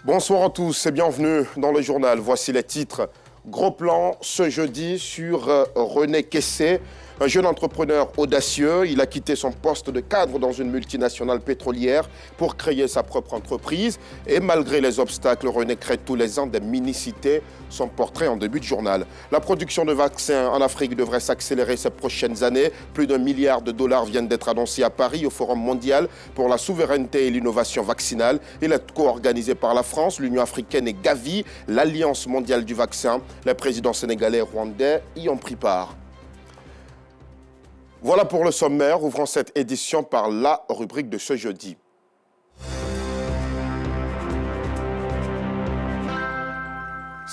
Bonsoir à tous et bienvenue dans le journal. Voici les titres. Gros plan ce jeudi sur René Kessé, un jeune entrepreneur audacieux. Il a quitté son poste de cadre dans une multinationale pétrolière pour créer sa propre entreprise. Et malgré les obstacles, René crée tous les ans des mini-cités. Son portrait en début de journal. La production de vaccins en Afrique devrait s'accélérer ces prochaines années. Plus d'1 milliard de dollars viennent d'être annoncés à Paris au Forum mondial pour la souveraineté et l'innovation vaccinale. Il est co-organisé par la France, l'Union africaine et Gavi, l'Alliance mondiale du vaccin. Les présidents sénégalais et rwandais y ont pris part. Voilà pour le sommaire. Ouvrons cette édition par la rubrique de ce jeudi.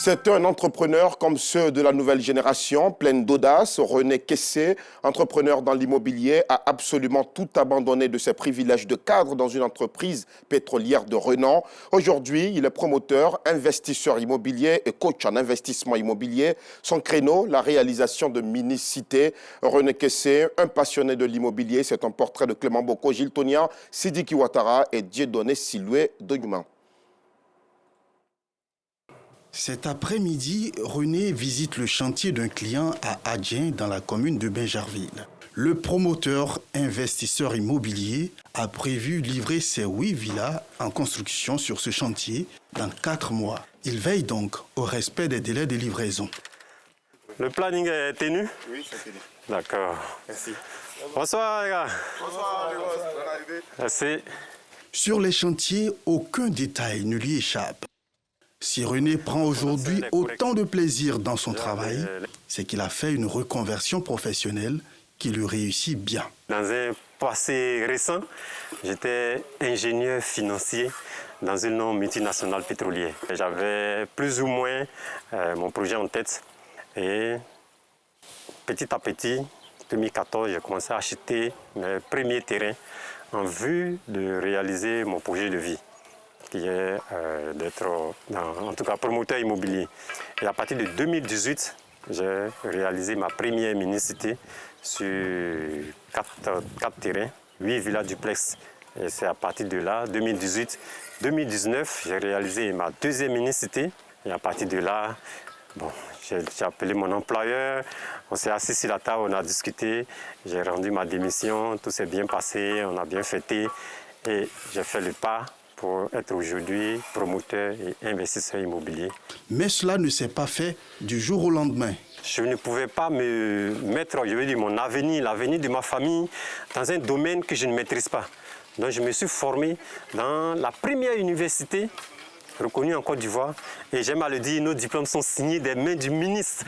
C'est un entrepreneur comme ceux de la nouvelle génération, pleine d'audace. René Kessé, entrepreneur dans l'immobilier, a absolument tout abandonné de ses privilèges de cadre dans une entreprise pétrolière de renom. Aujourd'hui, il est promoteur, investisseur immobilier et coach en investissement immobilier. Son créneau, la réalisation de mini-cités. René Kessé, un passionné de l'immobilier, c'est un portrait de Clément Boko, Gilles Tonia, Sidiki Ouattara et Dieudonné Siloué Doyuma. Cet après-midi, René visite le chantier d'un client à Adjien dans la commune de Binjarville. Le promoteur investisseur immobilier a prévu livrer ses 8 villas en construction sur ce chantier dans 4 mois. Il veille donc au respect des délais de livraison. Le planning est tenu? Oui, c'est tenu. D'accord. Merci. Bonsoir les gars. Bonsoir, les boss. Bonne arrivée. Merci. Sur les chantiers, aucun détail ne lui échappe. Si René prend aujourd'hui autant de plaisir dans son travail, c'est qu'il a fait une reconversion professionnelle qui lui réussit bien. Dans un passé récent, j'étais ingénieur financier dans une multinationale pétrolière. J'avais plus ou moins mon projet en tête et petit à petit, en 2014, j'ai commencé à acheter mes premiers terrains en vue de réaliser mon projet de vie, qui est d'être, en tout cas, promoteur immobilier. Et à partir de 2018, j'ai réalisé ma première mini-cité sur 4 terrains, 8 villas duplex. Et c'est à partir de là, 2018-2019, j'ai réalisé ma deuxième mini-cité. Et à partir de là, bon, j'ai appelé mon employeur, on s'est assis sur la table, on a discuté, j'ai rendu ma démission, tout s'est bien passé, on a bien fêté et j'ai fait le pas pour être aujourd'hui promoteur et investisseur immobilier. Mais cela ne s'est pas fait du jour au lendemain. Je ne pouvais pas me mettre, je veux dire, mon avenir, l'avenir de ma famille, dans un domaine que je ne maîtrise pas. Donc je me suis formé dans la première université reconnue en Côte d'Ivoire. Et j'aime à le dire, nos diplômes sont signés des mains du ministre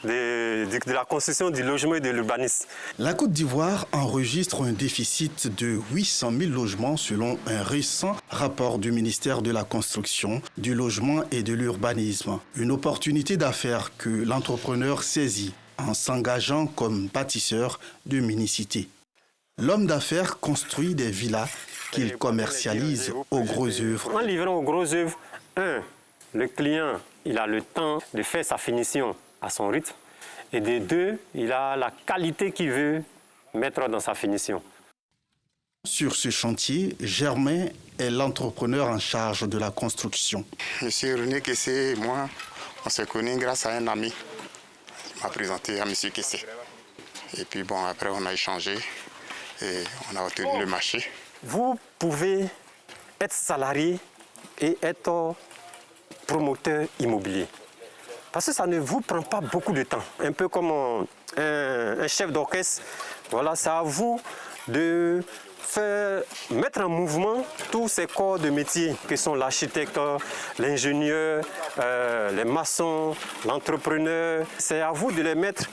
de la construction, du logement et de l'urbanisme. La Côte d'Ivoire enregistre un déficit de 800 000 logements selon un récent rapport du ministère de la Construction, du Logement et de l'Urbanisme. Une opportunité d'affaires que l'entrepreneur saisit en s'engageant comme bâtisseur de mini-cités. L'homme d'affaires construit des villas qu'il commercialise aux grosses œuvres. En livrant aux grosses œuvres, le client il a le temps de faire sa finition à son rythme. Et de 2, il a la qualité qu'il veut mettre dans sa finition. Sur ce chantier, Germain est l'entrepreneur en charge de la construction. Monsieur René Kessé et moi, on se connaît grâce à un ami. Il m'a présenté à Monsieur Kessé. Et puis bon, après on a échangé et on a obtenu le marché. Vous pouvez être salarié et être promoteur immobilier. Parce que ça ne vous prend pas beaucoup de temps. Un peu comme un chef d'orchestre, voilà, c'est à vous de mettre en mouvement tous ces corps de métier que sont l'architecte, l'ingénieur, les maçons, l'entrepreneur. C'est à vous de les mettre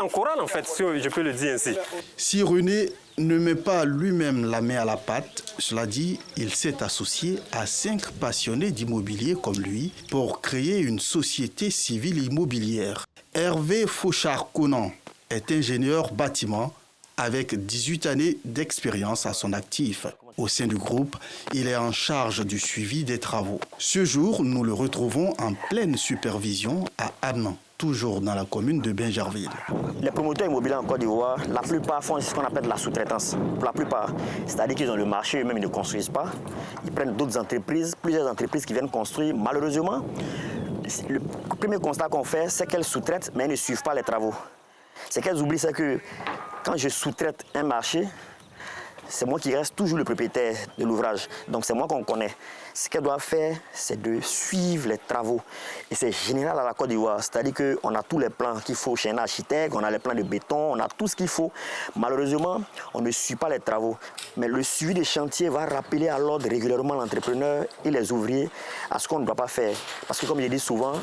en chorale, en fait, si je peux le dire ainsi. Si René ne met pas lui-même la main à la pâte, cela dit, il s'est associé à 5 passionnés d'immobilier comme lui pour créer une société civile immobilière. Hervé Fauchard-Conan est ingénieur bâtiment avec 18 années d'expérience à son actif. Au sein du groupe, il est en charge du suivi des travaux. Ce jour, nous le retrouvons en pleine supervision à Annan. toujours dans la commune de Bingerville. Les promoteurs immobiliers en Côte d'Ivoire, la plupart font ce qu'on appelle de la sous-traitance. Pour la plupart, c'est-à-dire qu'ils ont le marché, eux-mêmes ils ne construisent pas. Ils prennent d'autres entreprises, plusieurs entreprises qui viennent construire. Malheureusement, le premier constat qu'on fait, c'est qu'elles sous-traitent, mais elles ne suivent pas les travaux. C'est qu'elles oublient, c'est que quand je sous-traite un marché, c'est moi qui reste toujours le propriétaire de l'ouvrage. Donc c'est moi qu'on connaît. Ce qu'elle doit faire, c'est de suivre les travaux. Et c'est général à la Côte d'Ivoire. C'est-à-dire qu'on a tous les plans qu'il faut chez un architecte, on a les plans de béton, on a tout ce qu'il faut. Malheureusement, on ne suit pas les travaux. Mais le suivi des chantiers va rappeler à l'ordre régulièrement l'entrepreneur et les ouvriers à ce qu'on ne doit pas faire. Parce que comme je dis souvent,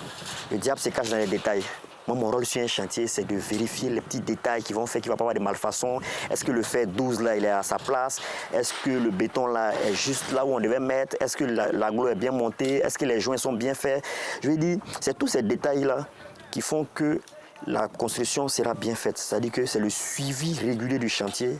le diable se cache dans les détails. Moi, mon rôle sur un chantier, c'est de vérifier les petits détails qui vont faire qu'il ne va pas avoir de malfaçons. Est-ce que le fer 12, là, il est à sa place? Est-ce que le béton, là, est juste là où on devait mettre? Est-ce que l'agglo est bien montée? Est-ce que les joints sont bien faits? Je veux dire, c'est tous ces détails-là qui font que la construction sera bien faite. C'est-à-dire que c'est le suivi régulier du chantier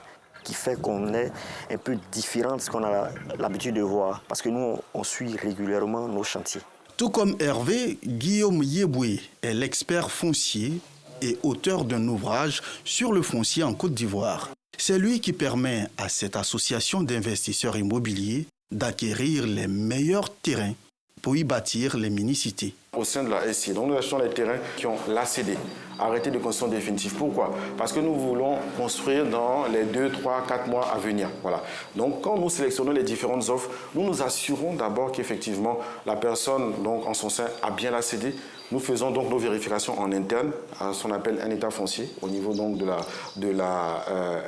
qui fait qu'on est un peu différent de ce qu'on a l'habitude de voir. Parce que nous, on suit régulièrement nos chantiers. Tout comme Hervé, Guillaume Yeboué est l'expert foncier et auteur d'un ouvrage sur le foncier en Côte d'Ivoire. C'est lui qui permet à cette association d'investisseurs immobiliers d'acquérir les meilleurs terrains pour y bâtir les mini-cités. Au sein de la SI, donc nous achetons les terrains qui ont l'ACD, arrêté de construction définitive. Pourquoi? Parce que nous voulons construire dans les 2, 3, 4 mois à venir. Voilà. Donc quand nous sélectionnons les différentes offres, nous nous assurons d'abord qu'effectivement la personne donc, en son sein a bien l'ACD. Nous faisons donc nos vérifications en interne, à ce qu'on appelle un état foncier, au niveau donc de la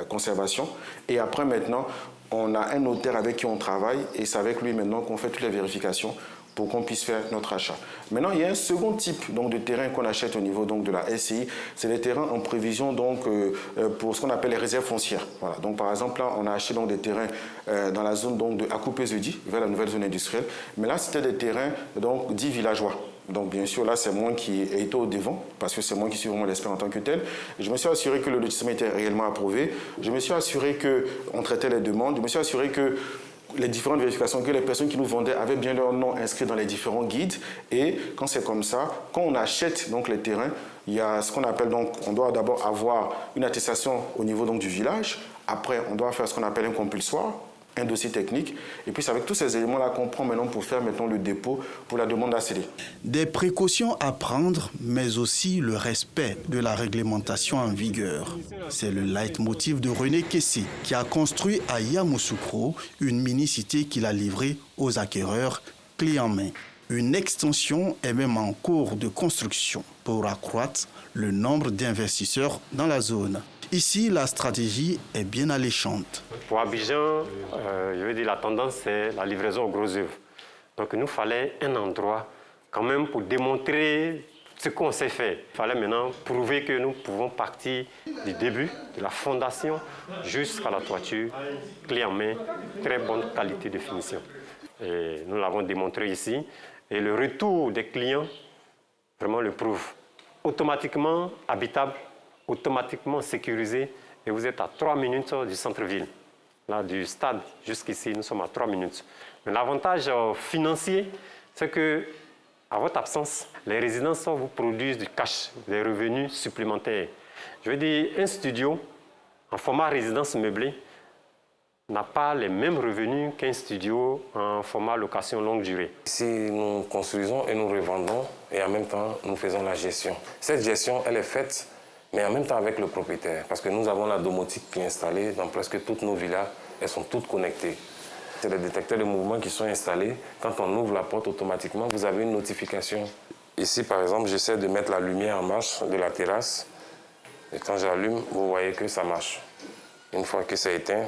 conservation. Et après maintenant, on a un notaire avec qui on travaille et c'est avec lui maintenant qu'on fait toutes les vérifications pour qu'on puisse faire notre achat. Maintenant, il y a un second type donc, de terrain qu'on achète au niveau donc, de la SCI, c'est les terrains en prévision donc, pour ce qu'on appelle les réserves foncières. Voilà. Donc, par exemple, là, on a acheté donc, des terrains dans la zone donc, de Akupé-Zedi, vers la nouvelle zone industrielle. Mais là, c'était des terrains donc, dits villageois. Donc, bien sûr, là, c'est moi qui ai été au devant, parce que c'est moi qui suis vraiment l'expert en tant que tel. Je me suis assuré que le lotissement était réellement approuvé. Je me suis assuré qu'on traitait les demandes. Je me suis assuré que les différentes vérifications, que les personnes qui nous vendaient avaient bien leur nom inscrit dans les différents guides. Et quand c'est comme ça, quand on achète donc, les terrains, il y a ce qu'on appelle donc, on doit d'abord avoir une attestation au niveau donc, du village. Après, on doit faire ce qu'on appelle un compulsoire, un dossier technique. Et puis, c'est avec tous ces éléments-là qu'on prend maintenant pour faire maintenant le dépôt pour la demande d'ACD. Des précautions à prendre, mais aussi le respect de la réglementation en vigueur. C'est le leitmotiv de René Kessé, qui a construit à Yamoussoukro une mini-cité qu'il a livrée aux acquéreurs clé en main. Une extension est même en cours de construction pour accroître le nombre d'investisseurs dans la zone. Ici, la stratégie est bien alléchante. Pour Abidjan, je veux dire, la tendance, c'est la livraison aux gros œuvres. Donc, il nous fallait un endroit quand même pour démontrer ce qu'on sait faire. Il fallait maintenant prouver que nous pouvons partir du début, de la fondation, jusqu'à la toiture, clé en main, très bonne qualité de finition. Et nous l'avons démontré ici. Et le retour des clients, vraiment le prouve. Automatiquement habitable, automatiquement sécurisé, et vous êtes à 3 minutes du centre-ville. Là, du stade jusqu'ici, nous sommes à 3 minutes. Mais l'avantage financier, c'est que, à votre absence, les résidences vous produisent du cash, des revenus supplémentaires. Je veux dire, un studio en format résidence meublée n'a pas les mêmes revenus qu'un studio en format location longue durée. Ici, nous construisons et nous revendons, et en même temps, nous faisons la gestion. Cette gestion, elle est faite, mais en même temps avec le propriétaire, parce que nous avons la domotique qui est installée dans presque toutes nos villas, elles sont toutes connectées. C'est les détecteurs de mouvement qui sont installés. Quand on ouvre la porte automatiquement, vous avez une notification. Ici, par exemple, j'essaie de mettre la lumière en marche de la terrasse, et quand j'allume, vous voyez que ça marche. Une fois que c'est éteint,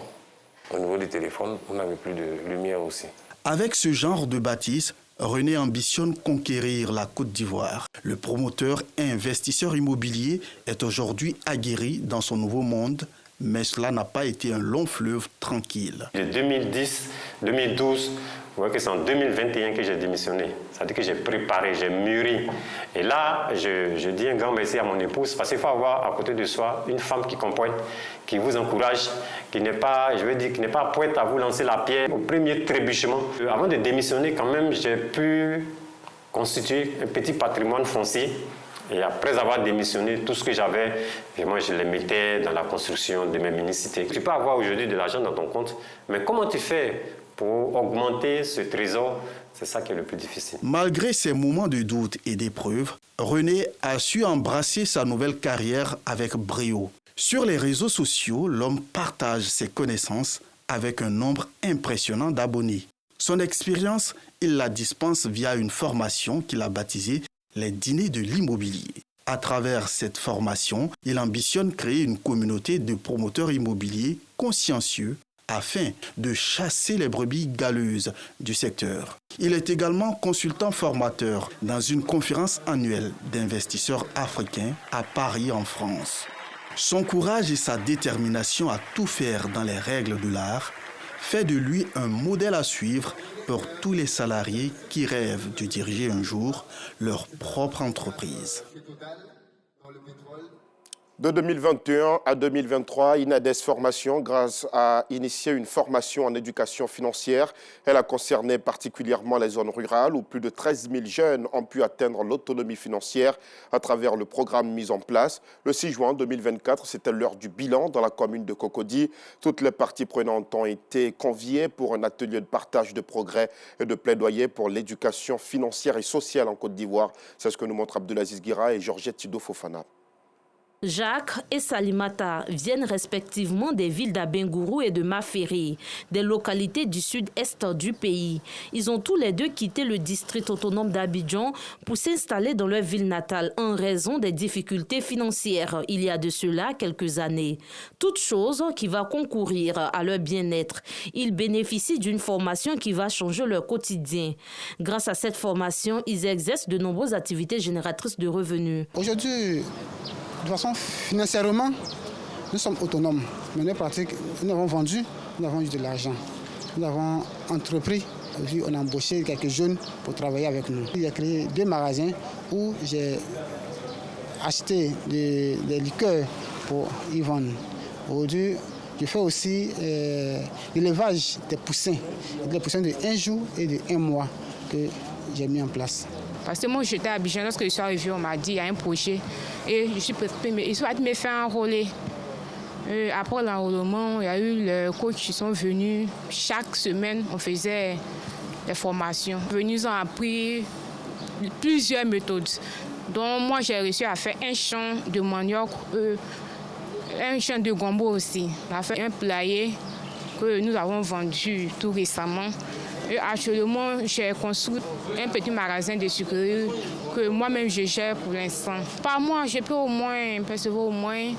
au niveau du téléphone, vous n'avez plus de lumière aussi. Avec ce genre de bâtisse, René ambitionne conquérir la Côte d'Ivoire. Le promoteur et investisseur immobilier est aujourd'hui aguerri dans son nouveau monde, mais cela n'a pas été un long fleuve tranquille. De 2010, 2012, vous voyez que c'est en 2021 que j'ai démissionné. C'est-à-dire que j'ai préparé, j'ai mûri. Et là, je dis un grand merci à mon épouse, parce qu'il faut avoir à côté de soi une femme qui comprenne, qui vous encourage, qui n'est pas, je veux dire, qui n'est pas prête à vous lancer la pierre au premier trébuchement. Avant de démissionner, quand même, j'ai pu constituer un petit patrimoine foncier Et après avoir démissionné, tout ce que j'avais, moi je les mettais dans la construction de mes mini-cités. Tu peux avoir aujourd'hui de l'argent dans ton compte, mais comment tu fais pour augmenter ce trésor? C'est ça qui est le plus difficile. Malgré ces moments de doute et d'épreuve, René a su embrasser sa nouvelle carrière avec brio. Sur les réseaux sociaux, l'homme partage ses connaissances avec un nombre impressionnant d'abonnés. Son expérience, il la dispense via une formation qu'il a baptisée les dîners de l'immobilier. À travers cette formation, il ambitionne créer une communauté de promoteurs immobiliers consciencieux afin de chasser les brebis galeuses du secteur. Il est également consultant formateur dans une conférence annuelle d'investisseurs africains à Paris en France. Son courage et sa détermination à tout faire dans les règles de l'art fait de lui un modèle à suivre pour tous les salariés qui rêvent de diriger un jour leur propre entreprise. De 2021 à 2023, Inades Formation, grâce à initier une formation en éducation financière. Elle a concerné particulièrement les zones rurales où plus de 13 000 jeunes ont pu atteindre l'autonomie financière à travers le programme mis en place. Le 6 juin 2024, c'était l'heure du bilan dans la commune de Cocody. Toutes les parties prenantes ont été conviées pour un atelier de partage de progrès et de plaidoyer pour l'éducation financière et sociale en Côte d'Ivoire. C'est ce que nous montrent Abdelaziz Guira et Georgette Tido Fofana. Jacques et Salimata viennent respectivement des villes d'Abengourou et de Maféré, des localités du sud-est du pays. Ils ont tous les deux quitté le district autonome d'Abidjan pour s'installer dans leur ville natale en raison des difficultés financières il y a de cela quelques années. Toute chose qui va concourir à leur bien-être. Ils bénéficient d'une formation qui va changer leur quotidien. Grâce à cette formation, ils exercent de nombreuses activités génératrices de revenus. Aujourd'hui, de façon financièrement, nous sommes autonomes. Nous avons vendu, nous avons eu de l'argent. Nous avons entrepris, on a embauché quelques jeunes pour travailler avec nous. Il a créé 2 magasins où j'ai acheté des liqueurs pour y vendre. Aujourd'hui, je fais aussi l'élevage des poussins de 1 jour et de 1 mois que j'ai mis en place. Parce que moi, j'étais à Abidjan, lorsque je suis arrivée, on m'a dit qu'il y a un projet. Et je suis préparée, mais ils sont me faire enrôler. Après l'enrôlement, il y a eu les coachs qui sont venus. Chaque semaine, on faisait des formations. Ils nous ont appris plusieurs méthodes. Donc moi, j'ai réussi à faire un champ de manioc, un champ de gombo aussi. On a fait un poulailler que nous avons vendu tout récemment. Et actuellement, j'ai construit un petit magasin de sucreries que moi-même je gère pour l'instant. Par mois, je peux au moins percevoir au moins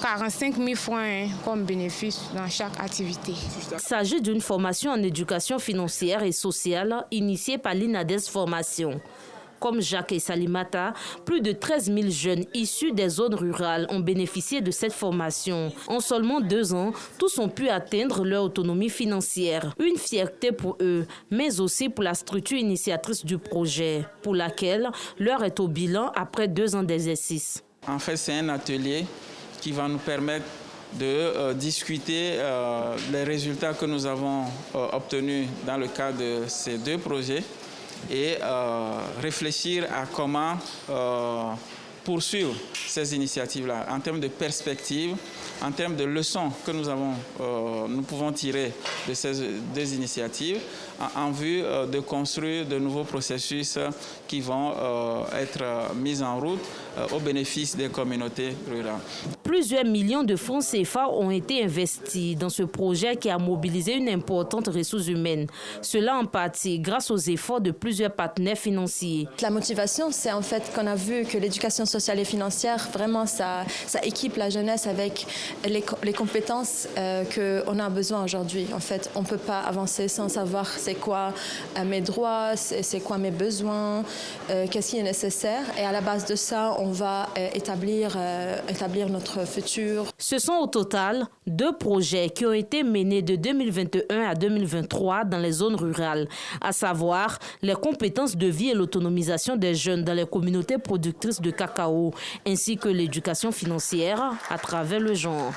45 000 francs comme bénéfice dans chaque activité. Il s'agit d'une formation en éducation financière et sociale initiée par l'Inades Formation. Comme Jacques et Salimata, plus de 13 000 jeunes issus des zones rurales ont bénéficié de cette formation. En seulement 2 ans, tous ont pu atteindre leur autonomie financière. Une fierté pour eux, mais aussi pour la structure initiatrice du projet, pour laquelle l'heure est au bilan après 2 ans d'exercice. En fait, c'est un atelier qui va nous permettre de discuter les résultats que nous avons obtenus dans le cadre de ces 2 projets et réfléchir à comment poursuivre ces initiatives-là en termes de perspectives, en termes de leçons que nous pouvons tirer de ces 2 initiatives en vue de construire de nouveaux processus qui vont être mis en route au bénéfice des communautés rurales. Plusieurs millions de francs CFA ont été investis dans ce projet qui a mobilisé une importante ressource humaine. Cela en partie grâce aux efforts de plusieurs partenaires financiers. La motivation, c'est en fait qu'on a vu que l'éducation sociale et financière, vraiment, ça équipe la jeunesse avec les compétences qu'on a besoin aujourd'hui. En fait, on ne peut pas avancer sans savoir c'est quoi mes droits, c'est quoi mes besoins, qu'est-ce qui est nécessaire. Et à la base de ça, on va établir notre futur. Ce sont au total 2 projets qui ont été menés de 2021 à 2023 dans les zones rurales, à savoir les compétences de vie et l'autonomisation des jeunes dans les communautés productrices de cacao, ainsi que l'éducation financière à travers le genre.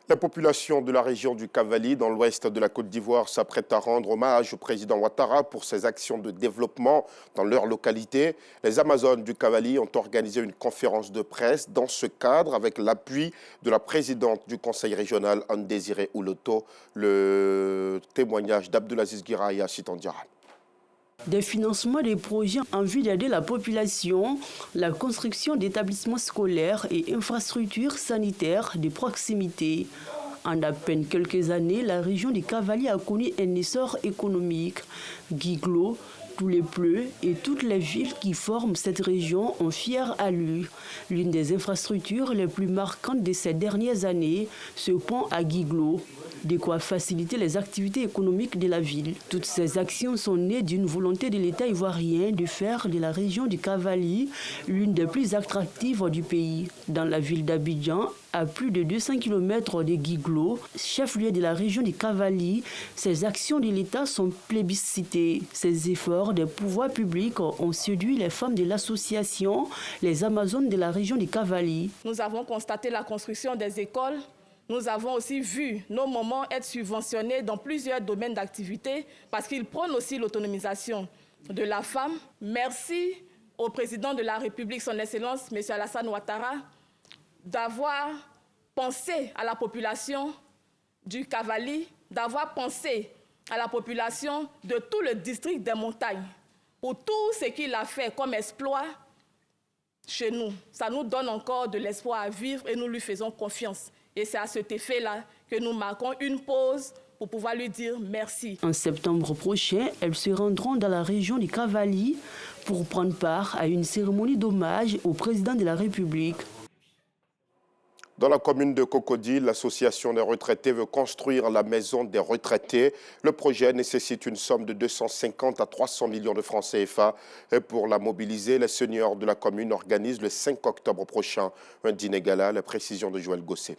La population de la région du Cavally, dans l'ouest de la Côte d'Ivoire, s'apprête à rendre hommage au président Ouattara pour ses actions de développement dans leur localité. Les Amazones du Cavally ont organisé une conférence de presse dans ce cadre avec l'appui de la présidente du conseil régional, Anne-Désirée Ouloto. Le témoignage d'Abdelaziz Guira et Achit Andiara. Des financements des projets en vue d'aider la population, la construction d'établissements scolaires et infrastructures sanitaires de proximité. En à peine quelques années, la région du Cavally a connu un essor économique. Guiglo, tous les Pleux et toutes les villes qui forment cette région ont fière allure. L'une des infrastructures les plus marquantes de ces dernières années, ce pont à Guiglo. De quoi faciliter les activités économiques de la ville. Toutes ces actions sont nées d'une volonté de l'État ivoirien de faire de la région du Cavally l'une des plus attractives du pays. Dans la ville d'Abidjan, à plus de 200 km de Guiglo, chef-lieu de la région du Cavally, ces actions de l'État sont plébiscitées. Ces efforts des pouvoirs publics ont séduit les femmes de l'association Les Amazones de la région du Cavally. Nous avons constaté la construction des écoles. Nous avons aussi vu nos mamans être subventionnés dans plusieurs domaines d'activité parce qu'ils prônent aussi l'autonomisation de la femme. Merci au président de la République, son Excellence, M. Alassane Ouattara, d'avoir pensé à la population du Cavally, d'avoir pensé à la population de tout le district des montagnes pour tout ce qu'il a fait comme exploit chez nous. Ça nous donne encore de l'espoir à vivre et nous lui faisons confiance. Et c'est à cet effet-là que nous marquons une pause pour pouvoir lui dire merci. En septembre prochain, elles se rendront dans la région du Cavally pour prendre part à une cérémonie d'hommage au président de la République. Dans la commune de Cocody, l'association des retraités veut construire la maison des retraités. Le projet nécessite une somme de 250 à 300 millions de francs CFA. Et pour la mobiliser, les seniors de la commune organisent le 5 octobre prochain un dîner gala. La précision de Joël Gosset.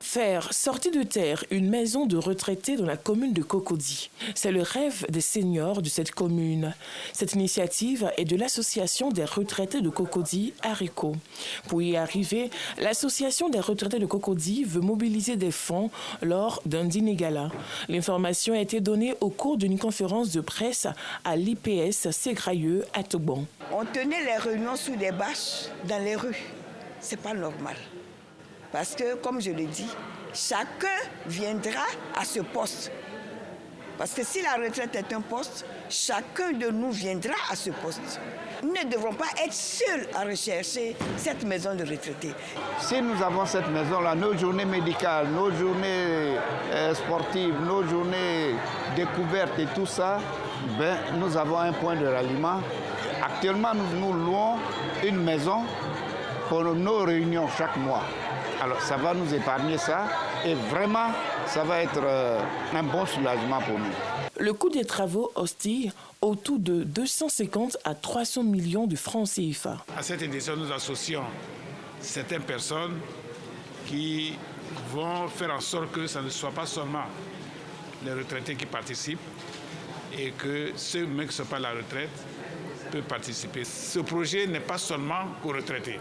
Faire sortir de terre une maison de retraités dans la commune de Cocody. C'est le rêve des seniors de cette commune. Cette initiative est de l'association des retraités de Cocody, ARECO. Pour y arriver, l'association des retraités de Cocody veut mobiliser des fonds lors d'un dîner gala. L'information a été donnée au cours d'une conférence de presse à l'IPS Ségrailleux à Toubon. On tenait les réunions sous des bâches dans les rues. C'est pas normal. Parce que, comme je le dis, chacun viendra à ce poste. Parce que si la retraite est un poste, chacun de nous viendra à ce poste. Nous ne devrons pas être seuls à rechercher cette maison de retraités. Si nous avons cette maison-là, nos journées médicales, nos journées sportives, nos journées découvertes et tout ça, ben, nous avons un point de ralliement. Actuellement, nous louons une maison pour nos réunions chaque mois. Alors ça va nous épargner ça et vraiment ça va être un bon soulagement pour nous. Le coût des travaux oscille autour de 250 à 300 millions de francs CFA. À cette édition, nous associons certaines personnes qui vont faire en sorte que ça ne soit pas seulement les retraités qui participent et que ceux même qui ne sont pas à la retraite peuvent participer. Ce projet n'est pas seulement pour retraités.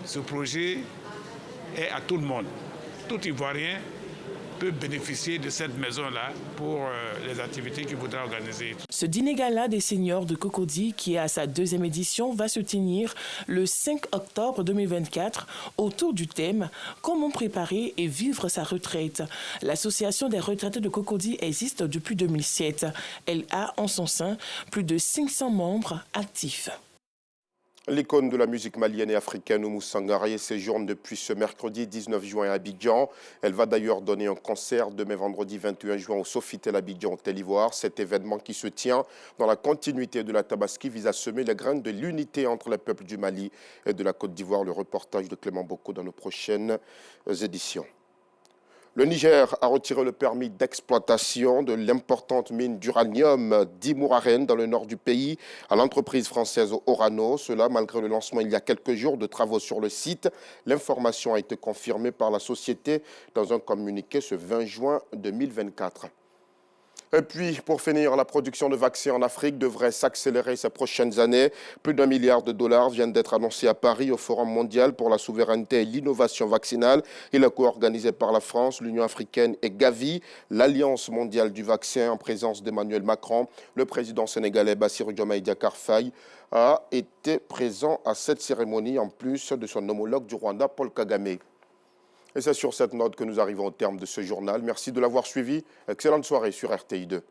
Ce projet est à tout le monde. Tout Ivoirien peut bénéficier de cette maison-là pour les activités qu'il voudra organiser. Ce dîner gala des seniors de Cocody, qui est à sa 2e édition, va se tenir le 5 octobre 2024 autour du thème « Comment préparer et vivre sa retraite ». L'association des retraités de Cocody existe depuis 2007. Elle a en son sein plus de 500 membres actifs. L'icône de la musique malienne et africaine, Oumou Sangaré, séjourne depuis ce mercredi 19 juin à Abidjan. Elle va d'ailleurs donner un concert demain vendredi 21 juin au Sofitel Abidjan, Hôtel Ivoire. Cet événement qui se tient dans la continuité de la Tabaski vise à semer les graines de l'unité entre les peuples du Mali et de la Côte d'Ivoire. Le reportage de Clément Boko dans nos prochaines éditions. Le Niger a retiré le permis d'exploitation de l'importante mine d'uranium d'Imouraren dans le nord du pays à l'entreprise française Orano. Cela malgré le lancement il y a quelques jours de travaux sur le site. L'information a été confirmée par la société dans un communiqué ce 20 juin 2024. Et puis, pour finir, la production de vaccins en Afrique devrait s'accélérer ces prochaines années. Plus d'1 milliard de dollars viennent d'être annoncés à Paris au Forum mondial pour la souveraineté et l'innovation vaccinale. Il est co-organisé par la France, l'Union africaine et Gavi, l'Alliance mondiale du vaccin en présence d'Emmanuel Macron. Le président sénégalais Bassirou Diomaye Diakhar Faye a été présent à cette cérémonie en plus de son homologue du Rwanda, Paul Kagame. Et c'est sur cette note que nous arrivons au terme de ce journal. Merci de l'avoir suivi. Excellente soirée sur RTI2.